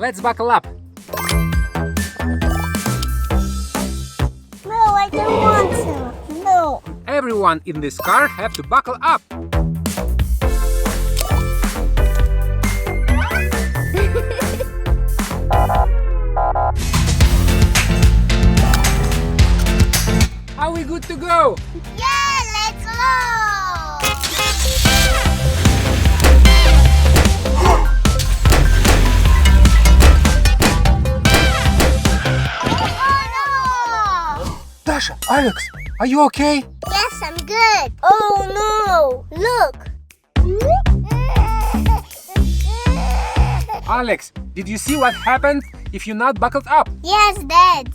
let's buckle up. No, I don't want to. No. Everyone in this car have to buckle up. Are we good to go? Yeah, let's go. Oh no! Dasha, Alex, are you okay? Yes, I'm good. Oh no! Look. Alex, did you see what happened if you're not buckled up? Yes, Dad.